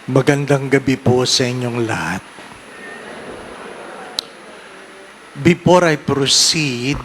Magandang gabi po sa inyong lahat. Before I proceed,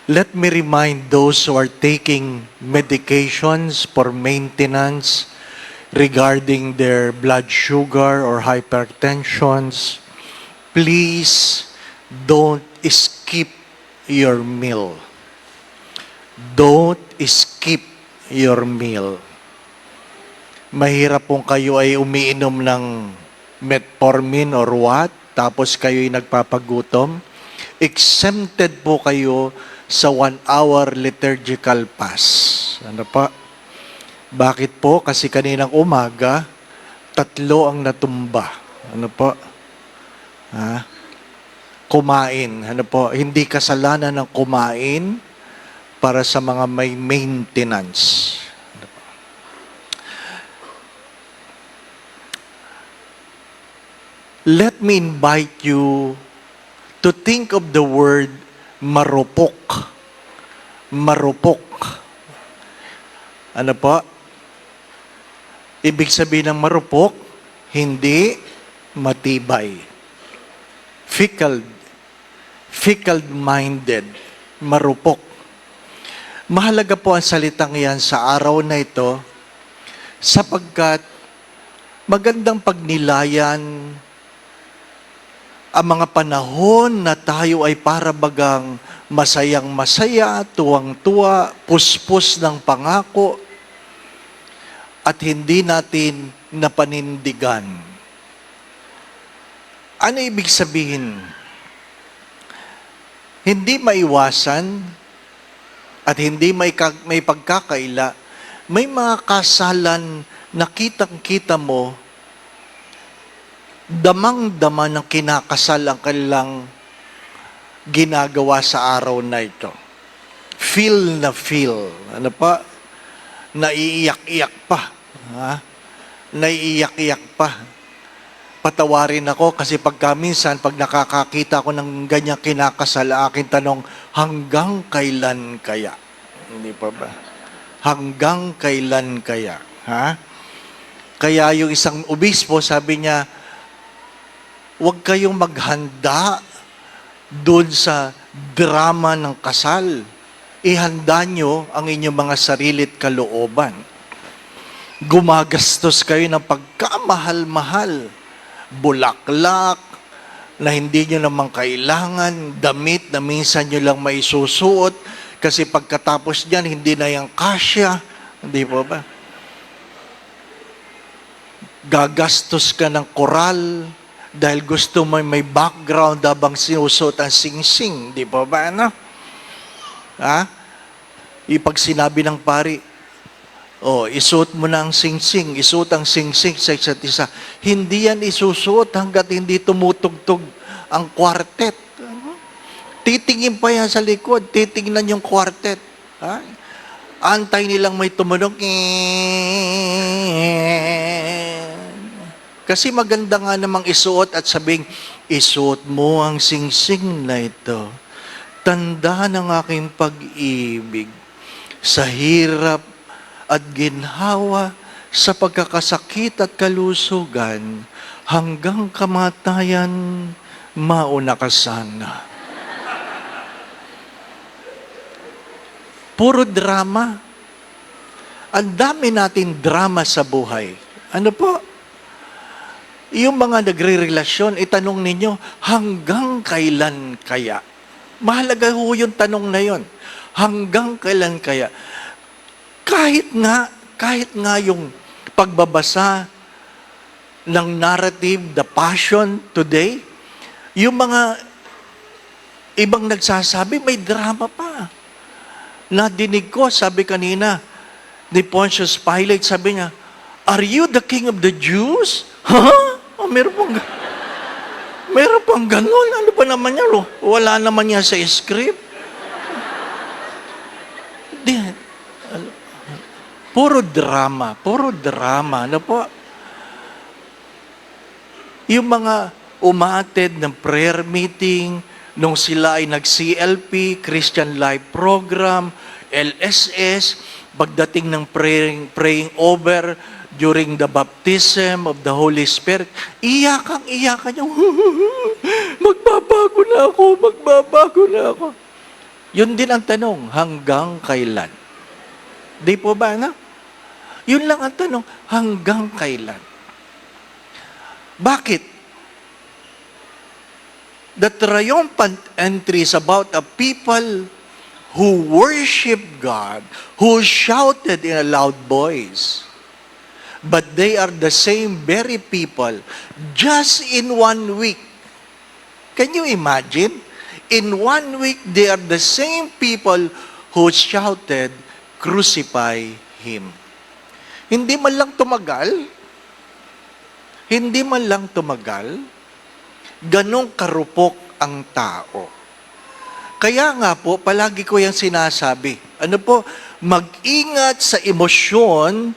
let me remind those who are taking medications for maintenance regarding their blood sugar or hypertensions, please don't skip your meal. Don't skip your meal. Mahirap kung kayo ay umiinom ng metformin or what, tapos kayo ay nagpapagutom. Exempted po kayo sa 1-hour liturgical fast. Ano pa? Bakit po? Kasi kaninang umaga, 3 ang natumba. Ano po? Kumain. Ano po? Hindi kasalanan ng kumain para sa mga may maintenance. Let me invite you to think of the word marupok. Marupok. Ano po? Ibig sabihin ng marupok, hindi matibay. Fickle-minded. Marupok. Mahalaga po ang salitang yan sa araw na ito sapagkat magandang pagnilayan ang mga panahon na tayo ay para bagang masayang-masaya, tuwang-tuwa, puspos ng pangako, at hindi natin napanindigan. Ano ibig sabihin? Hindi maiwasan at hindi may pagkakaila, may mga kasalan na kitang-kita mo damang-dama ng kinakasal ang kanilang ginagawa sa araw na ito. Feel na feel. Ano pa? Naiiyak-iyak pa. Naiiyak-iyak pa. Patawarin ako kasi minsan pag nakakakita ko ng ganyang kinakasal, aking tanong, hanggang kailan kaya? Hindi pa ba? Hanggang kailan kaya? Kaya yung isang obispo, sabi niya, huwag kayong maghanda doon sa drama ng kasal. Ihanda nyo ang inyong mga sarilit kalooban. Gumagastos kayo ng pagkamahal-mahal. Bulaklak na hindi nyo naman kailangan. Damit na minsan nyo lang may susuot. Kasi pagkatapos niyan, hindi na yung kasya. Hindi po ba? Gagastos ka ng koral dahil gusto mo may background habang sinusot ang sing-sing. Di ba ba, ano? Ipag sinabi ng pari, isuot mo na ang sing-sing, isuot ang sing-sing sa isa't isa. Hindi yan isusuot hanggat hindi tumutugtog ang quartet. Titingin pa yan sa likod, titingnan yung quartet. Antay nilang may tumunog. Kasi maganda nga namang isuot at sabing, isuot mo ang singsing na ito. Tanda ng aking pag-ibig sa hirap at ginhawa, sa pagkakasakit at kalusugan, hanggang kamatayan, mauna ka sana. Puro drama. Ang dami natin drama sa buhay. Ano po? Yung mga nagre-relasyon, itanong ninyo, hanggang kailan kaya? Mahalaga ho yung tanong na yon. Hanggang kailan kaya? Kahit nga yung pagbabasa ng narrative, the passion today, yung mga ibang nagsasabi, may drama pa. Nadinig ko, sabi kanina, ni Pontius Pilate, sabi niya, "Are you the king of the Jews?" Meron pang ganun. Ano ba naman yan? Wala naman yan sa script. Puro drama. Ano po? Yung mga umattend ng prayer meeting, nung sila ay nag-CLP, Christian Life Program, LSS, pagdating ng praying over, during the baptism of the Holy Spirit, iyakan niya, magbabago na ako. Yun din ang tanong, hanggang kailan? Di po ba, na? Yun lang ang tanong, hanggang kailan? Bakit? The triumphant entry is about a people who worship God, who shouted in a loud voice. But they are the same very people just in 1 week. Can you imagine? In 1 week, they are the same people who shouted, "Crucify Him." Hindi man lang tumagal, ganong karupok ang tao. Kaya nga po, palagi ko yung sinasabi, mag-ingat sa emosyon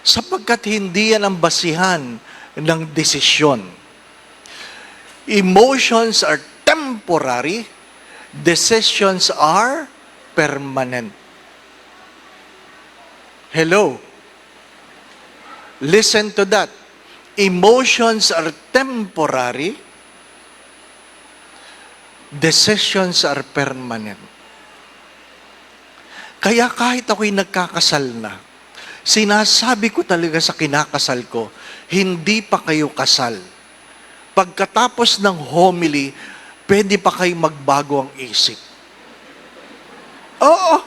sapagkat hindi yan ang basihan ng desisyon. Emotions are temporary, decisions are permanent. Hello? Listen to that. Emotions are temporary, decisions are permanent. Kaya kahit ako'y nagkakasal na, sinasabi ko talaga sa kinakasal ko, hindi pa kayo kasal. Pagkatapos ng homily, pwede pa kayo magbago ang isip. Oo.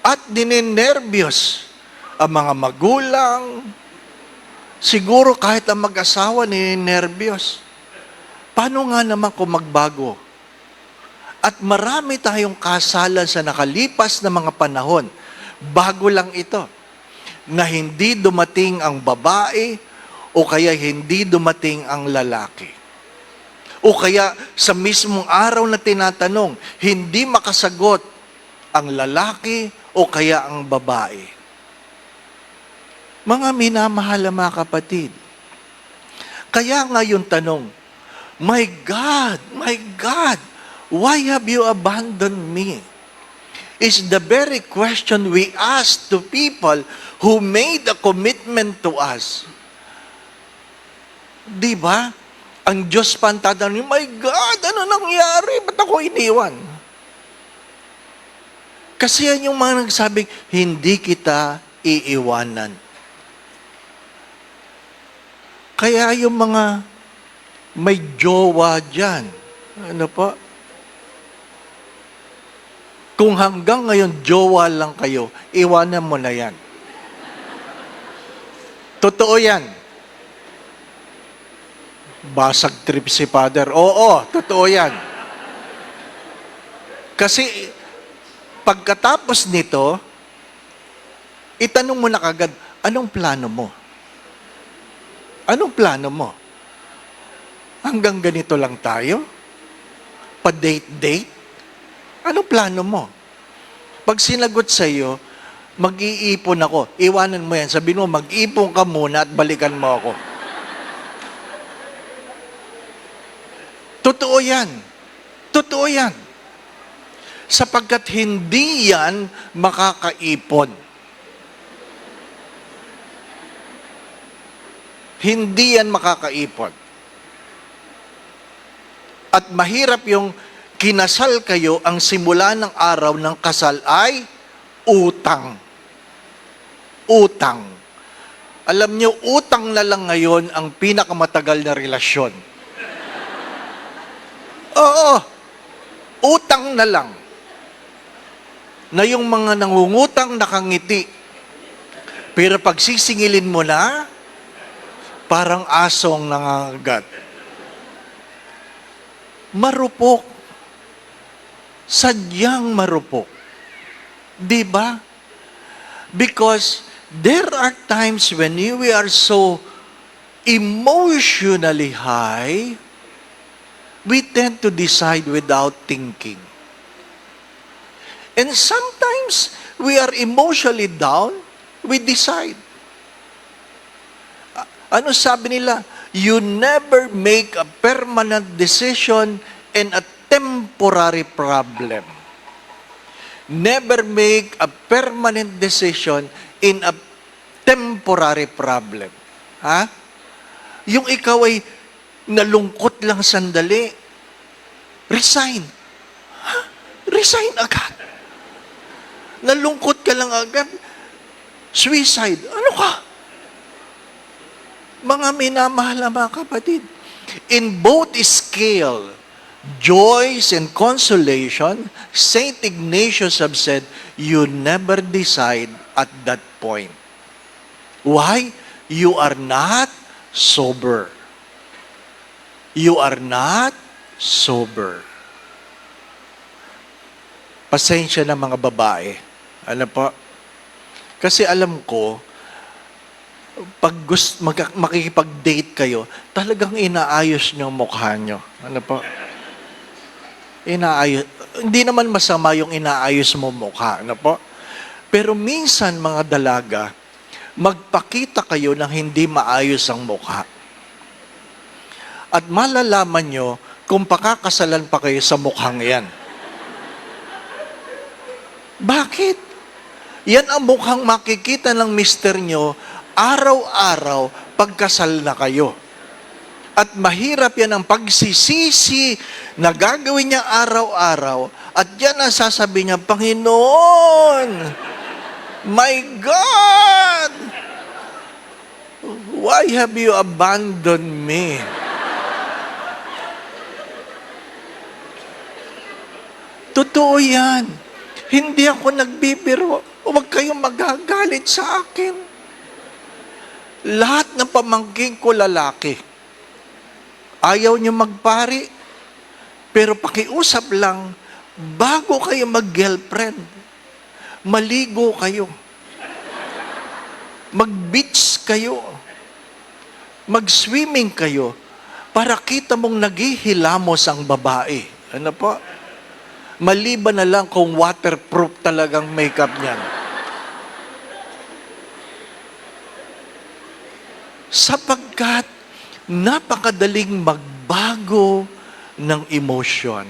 At ninenervyos ang mga magulang. Siguro kahit ang mag-asawa ninenervyos. Paano nga naman kung magbago? At marami tayong kasalan sa nakalipas na mga panahon. Bago lang ito. Na hindi dumating ang babae o kaya hindi dumating ang lalaki. O kaya sa mismong araw na tinatanong, hindi makasagot ang lalaki o kaya ang babae. Mga minamahal na mga kapatid, kaya nga yung tanong, my God, why have you abandoned me? Is the very question we ask to people who made a commitment to us. Di ba? Ang Diyos pa ang tatanungin, my God, ano nangyari? Ba't ako iniwan? Kasi yan yung mga nagsabing, hindi kita iiwanan. Kaya yung mga may jowa dyan, kung hanggang ngayon jowa lang kayo, iwanan mo na yan. Totoo yan. Basag trip si Father. Oo, totoo yan. Kasi pagkatapos nito, itanong mo na kagad, anong plano mo? Anong plano mo? Hanggang ganito lang tayo? Pa-date-date? Anong plano mo? Pag sinagot sa iyo, mag-iipon ako. Iwanan mo yan. Sabihin mo, mag-ipon ka muna at balikan mo ako. Totoo yan. Totoo yan. Sapagkat hindi yan makakaipon. Hindi yan makakaipon. At mahirap yung kinasal kayo, ang simula ng araw ng kasal ay utang. Utang. Alam nyo, utang na lang ngayon ang pinakamatagal na relasyon. Oo, utang na lang. Na yung mga nangungutang nakangiti. Pero pag sisingilin mo na, parang asong nangangagat. Marupok. Sadyang marupok. Di ba? Because there are times when we are so emotionally high, we tend to decide without thinking. And sometimes we are emotionally down, we decide. Ano sabi nila? You never make a permanent decision in a temporary problem. Never make a permanent decision in a temporary problem. Ha? Yung ikaw ay nalungkot lang sandali, resign. Ha? Resign agad. Nalungkot ka lang agad, suicide. Ano ka? Mga minamahal na mga kapatid, in both scale, joys and consolation, Saint Ignatius have said, you never decide at that point. Why? You are not sober. You are not sober. Pasensya na mga babae. Ano po? Kasi alam ko, pag makikipag-date kayo, talagang inaayos nyo ang mukha nyo. Ano po? Inaayos. Hindi naman masama yung inaayos mo mukha. Ano po? Pero minsan, mga dalaga, magpakita kayo ng hindi maayos ang mukha. At malalaman nyo kung pakakasalan pa kayo sa mukhang yan. Bakit? Yan ang mukhang makikita ng mister nyo araw-araw pagkasal na kayo. At mahirap yan ang pagsisisi na gagawin niya araw-araw. At yan ang sasabi niya, Panginoon, my God, why have you abandoned me? Totoo yan. Hindi ako nagbibiro. Huwag kayong magagalit sa akin. Lahat ng pamangking ko lalaki. Ayaw niyo magpari. Pero pakiusap lang, bago kayo mag-girlfriend, maligo kayo. Mag-beach kayo. Mag-swimming kayo para kita mong naghihilamos ang babae. Ano po? Maliban na lang kung waterproof talagang makeup niyan. Sapagkat napakadaling magbago ng emosyon.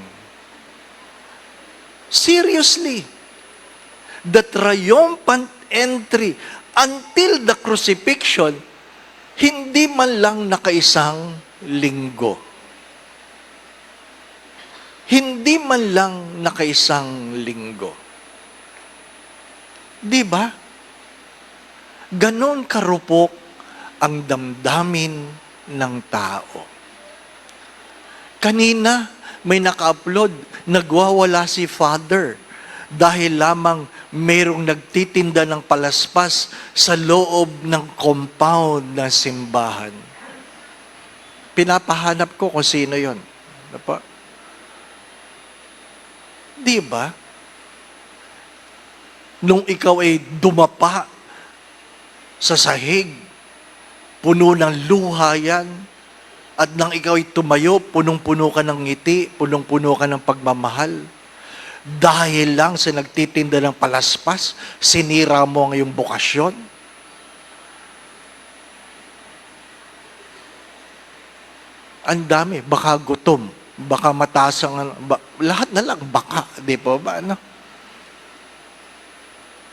Seriously, the triumphant entry until the crucifixion, hindi man lang nakaisang linggo. Hindi man lang nakaisang linggo. Di ba? Ganon karupok ang damdamin ng tao. Kanina, may naka-upload, nagwawala si Father dahil lamang mayroong nagtitinda ng palaspas sa loob ng compound ng simbahan. Pinapahanap ko kung sino yon. Ano po? Di ba? Nung ikaw ay dumapa sa sahig, puno ng luha yan, at nang ikaw ay tumayo, punong-puno ka ng ngiti, punong-puno ka ng pagmamahal. Dahil lang sa nagtitinda ng palaspas, sinira mo ang iyong bukasyon. Ang dami, baka gutom, baka mataas ang, lahat na lang, baka, di po ba, ano?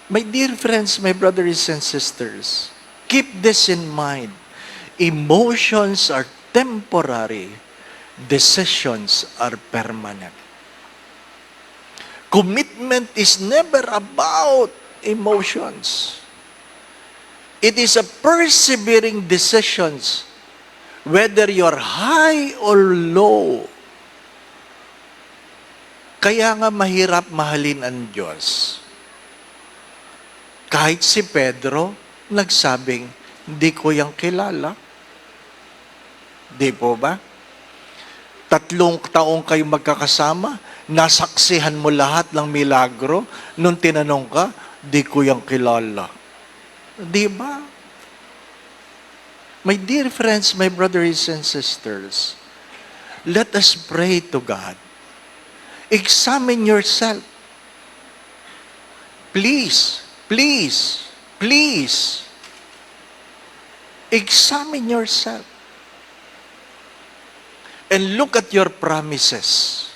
My dear friends, my brothers and sisters, keep this in mind. Emotions are temporary, decisions are permanent. Commitment is never about emotions. It is a persevering decisions, whether you're high or low. Kaya nga mahirap mahalin ang Diyos. Kahit si Pedro, nagsabing, hindi ko yang kilala. Di po ba? 3 taong kayo magkakasama, nasaksihan mo lahat ng milagro, nung tinanong ka, di ko yang kilala. Di ba? My dear friends, my brothers and sisters, let us pray to God. Examine yourself. Please, please, please, examine yourself. And look at your promises.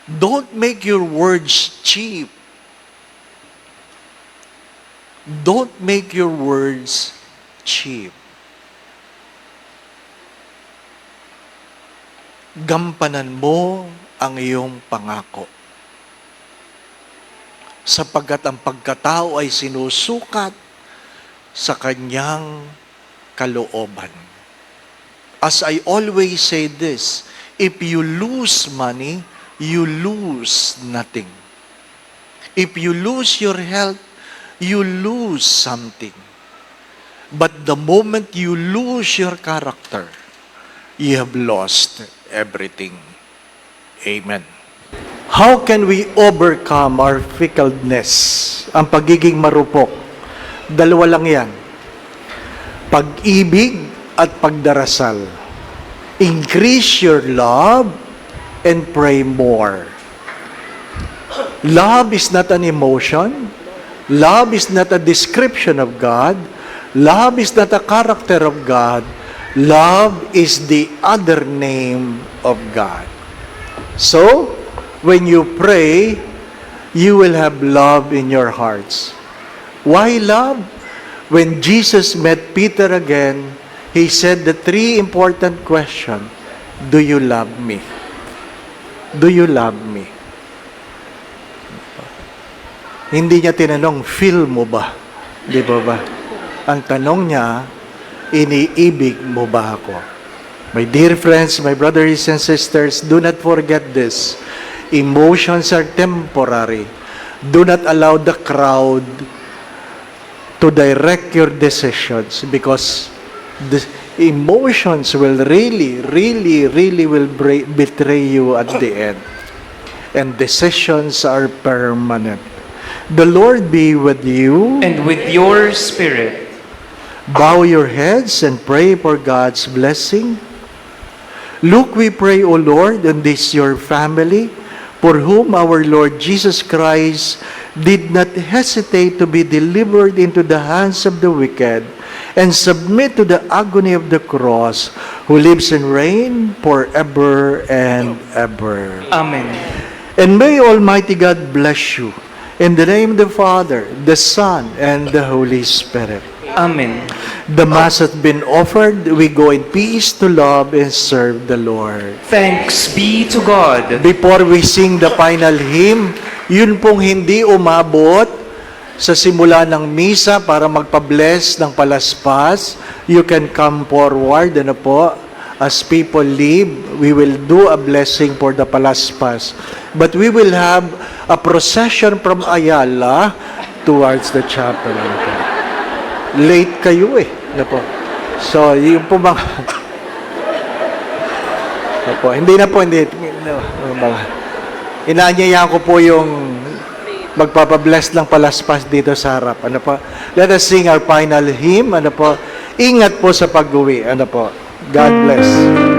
Don't make your words cheap. Don't make your words cheap. Gampanan mo ang iyong pangako. Sapagkat ang pagkatao ay sinusukat sa kanyang kalooban. As I always say this, if you lose money, you lose nothing. If you lose your health, you lose something. But the moment you lose your character, you have lost everything. Amen. How can we overcome our fickleness? Ang pagiging marupok. Dalawa lang yan. Pag-ibig at pagdarasal. Increase your love and pray more. Love is not an emotion. Love is not a description of God. Love is not a character of God. Love is the other name of God. So, when you pray, you will have love in your hearts. Why love? When Jesus met Peter again, He said the three important questions. Do you love me? Do you love me? Hindi niya tinanong, feel mo ba? Di ba? Ang tanong niya, iniibig mo ba ako? My dear friends, my brothers and sisters, do not forget this. Emotions are temporary. Do not allow the crowd to direct your decisions because the emotions will really will betray you at the end. And decisions are permanent. The Lord be with you. And with your spirit. Bow your heads and pray for God's blessing. Look, we pray, O Lord, on this your family, for whom our Lord Jesus Christ did not hesitate to be delivered into the hands of the wicked and submit to the agony of the cross, who lives and reigns forever and ever. Amen. And may Almighty God bless you. In the name of the Father, the Son, and the Holy Spirit. Amen. The Mass has been offered. We go in peace to love and serve the Lord. Thanks be to God. Before we sing the final hymn, yun pong hindi umabot sa simula ng misa para magpa-bless ng palaspas, you can come forward, ano po, as people leave, we will do a blessing for the palaspas. But we will have a procession from Ayala towards the chapel. Late kayo eh. Ano po? So, yung po mga... Ano po? Hindi. No, inaanyaya ko po yung magpapabless ng palaspas dito sa harap. Ano po? Let us sing our final hymn. Ano po? Ingat po sa pag-uwi. Ano po? God bless.